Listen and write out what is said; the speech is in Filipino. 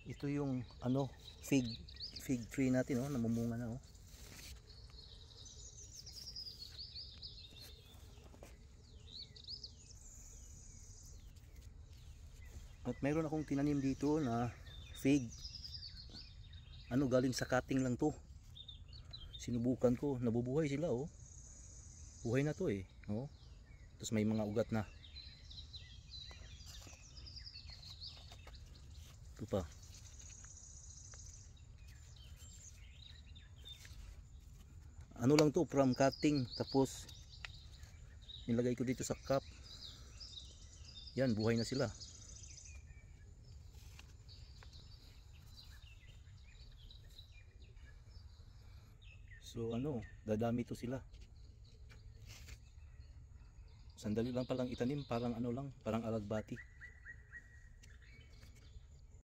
Ito yung ano, fig tree natin, oh, namumunga na, oh. At mayroon akong tinanim dito na fig. Ano, galing sa cutting lang to. Sinubukan ko, nabubuhay sila, oh. Buhay na to eh, oh. Tapos may mga ugat na. Ito pa. Ano lang to, from cutting, tapos nilagay ko dito sa cup. Yan, buhay na sila. So ano, dadami to sila. Sandali lang palang itanim, parang ano lang, parang alagbati.